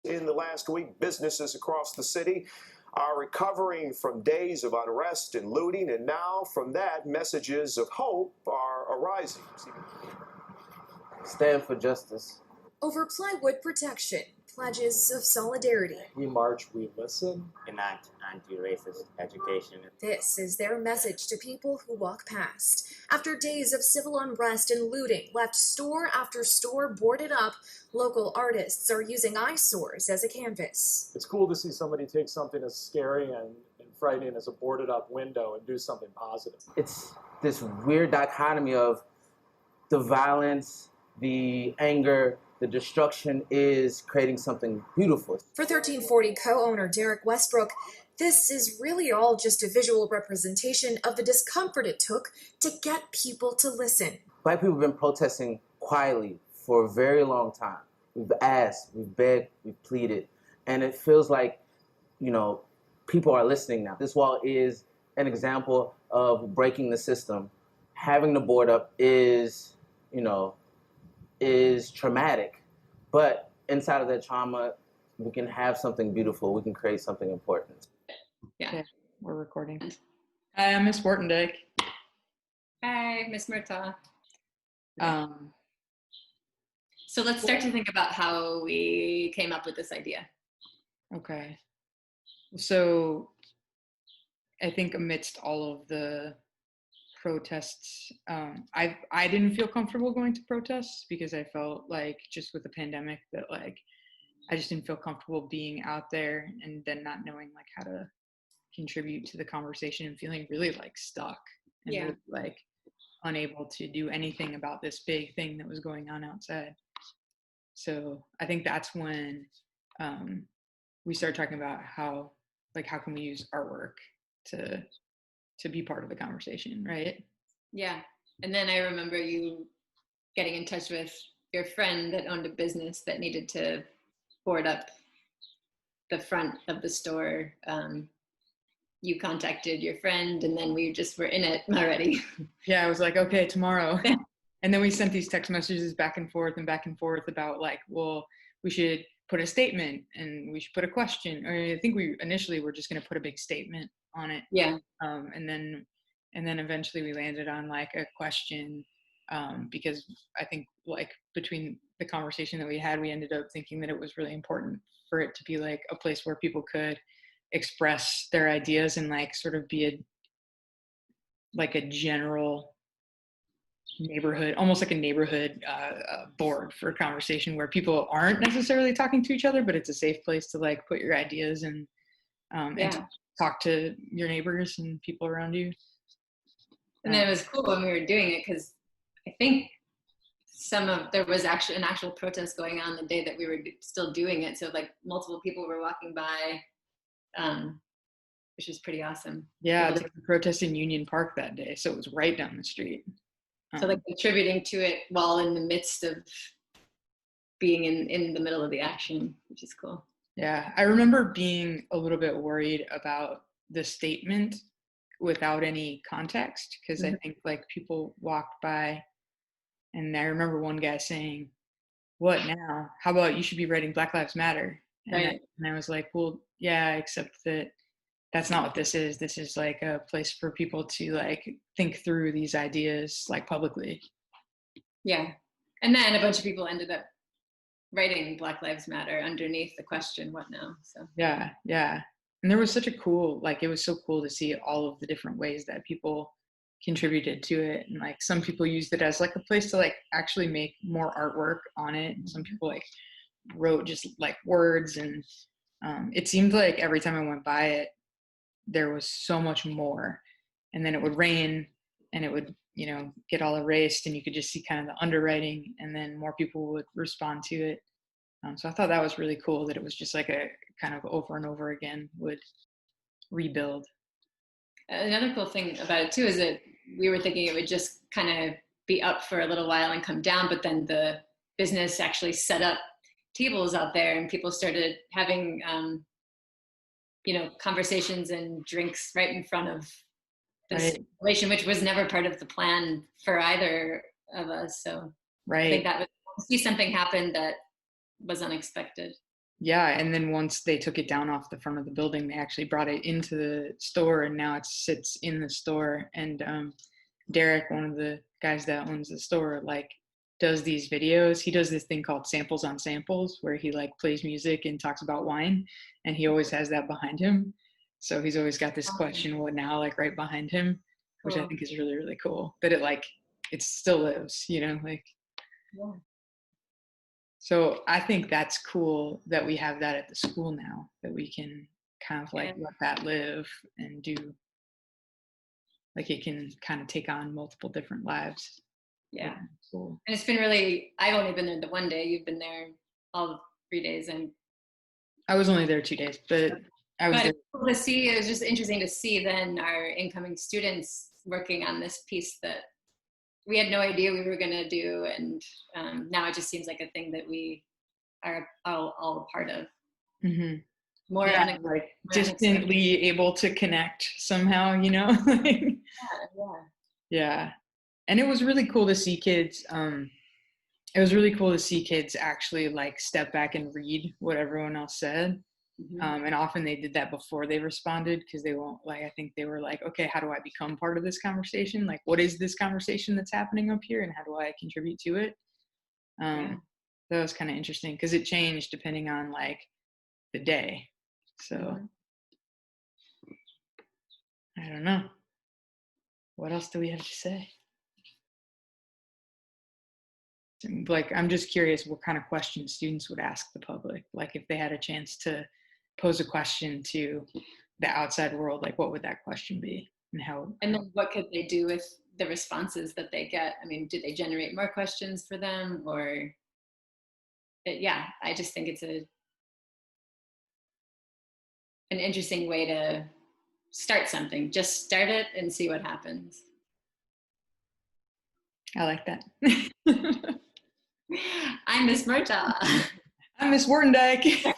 In the last week, businesses across the city are recovering from days of unrest and looting, and now from that, messages of hope are arising. Stand for justice. Over plywood protection, pledges of solidarity. We march, we listen. Enact anti-racist education. This is their message to people who walk past. After days of civil unrest and looting left store after store boarded up, local artists are using eyesores as a canvas. It's cool to see somebody take something as scary and frightening as a boarded up window and do something positive. It's this weird dichotomy of the violence, the anger, the destruction is creating something beautiful. For 1340 co-owner Derek Westbrook, this is really all just a visual representation of the discomfort it took to get people to listen. Black people have been protesting quietly for a very long time. We've asked, we've begged, we've pleaded, and it feels like, people are listening now. This wall is an example of breaking the system. Having the board up is traumatic, but inside of that trauma, we can have something beautiful. We can create something important. Yeah. Okay, we're recording. Hi, I'm Miss Bortendijk. Hi, Miss Murtaugh. So let's start to think about how we came up with this idea. Okay. So I think amidst all of the protests, I didn't feel comfortable going to protests because I felt like just with the pandemic that I just didn't feel comfortable being out there and then not knowing how to contribute to the conversation and feeling really stuck and really, unable to do anything about this big thing that was going on outside. So I think that's when we started talking about how can we use artwork to be part of the conversation, right? Yeah. And then I remember you getting in touch with your friend that owned a business that needed to board up the front of the store. You contacted your friend and then we just were in it already. Yeah, I was like, okay, tomorrow. And then we sent these text messages back and forth about we should put a statement and we should put a question. I think we initially were just going to put a big statement on it. Yeah. And then eventually we landed on a question because I think between the conversation that we had, we ended up thinking that it was really important for it to be a place where people could express their ideas and sort of be a general neighborhood, almost like a neighborhood board for conversation where people aren't necessarily talking to each other, but it's a safe place to put your ideas and to talk to your neighbors and people around you. And then it was cool when we were doing it because I think there was actually an actual protest going on the day that we were still doing it. So multiple people were walking by, which was pretty awesome. Yeah, there was a protest in Union Park that day. So it was right down the street. So contributing to it while in the midst of being in the middle of the action, which is cool. Yeah, I remember being a little bit worried about the statement without any context because I think people walked by and I remember one guy saying, "What now? How about you should be writing Black Lives Matter?" And I was like, well, yeah, except that that's not what this is. This is a place for people to think through these ideas publicly. Yeah. And then a bunch of people ended up writing Black Lives Matter underneath the question, what now? So yeah. And there was such a cool, it was so cool to see all of the different ways that people contributed to it. And some people used it as a place to actually make more artwork on it. And some people wrote just words and it seemed like every time I went by it, there was so much more. And then it would rain and it would, get all erased and you could just see kind of the underwriting and then more people would respond to it. So I thought that was really cool that it was just a kind of over and over again would rebuild. Another cool thing about it too is that we were thinking it would just kind of be up for a little while and come down, but then the business actually set up tables out there and people started having conversations and drinks right in front of this installation, which was never part of the plan for either of us. So I think that would see something happen that was unexpected. Yeah, and then once they took it down off the front of the building, they actually brought it into the store, and now it sits in the store. And Derek, one of the guys that owns the store, like does these videos. He does this thing called samples on samples, where he like plays music and talks about wine, and he always has that behind him. So he's always got this question, what now, like right behind him, which I think is really, really cool. That it still lives, you know, like. Yeah. So I think that's cool that we have that at the school now, that we can kind of like let that live and do, like it can kind of take on multiple different lives. Yeah. Cool. And it's been really, I've only been there the one day. You've been there all 3 days. And I was only there 2 days, but I was there. It's cool to see. It was just interesting to see then our incoming students working on this piece that we had no idea we were going to do. And now it just seems like a thing that we are all a part of. Mm-hmm. More like distantly able to connect somehow, you know? Yeah. And it was really cool to see kids. It was really cool to see kids actually like step back and read what everyone else said. Mm-hmm. And often they did that before they responded, because they won't, like, I think they were like, okay, how do I become part of this conversation? Like, what is this conversation that's happening up here, and how do I contribute to it? That was kind of interesting, because it changed depending on like the day. So I don't know. What else do we have to say? Like, I'm just curious what kind of questions students would ask the public. Like if they had a chance to pose a question to the outside world, like what would that question be, and how? And then what could they do with the responses that they get? I mean, do they generate more questions for them, or? I just think it's an interesting way to start something. Just start it and see what happens. I like that. I'm Miss Murtaugh. I'm Miss Warndike.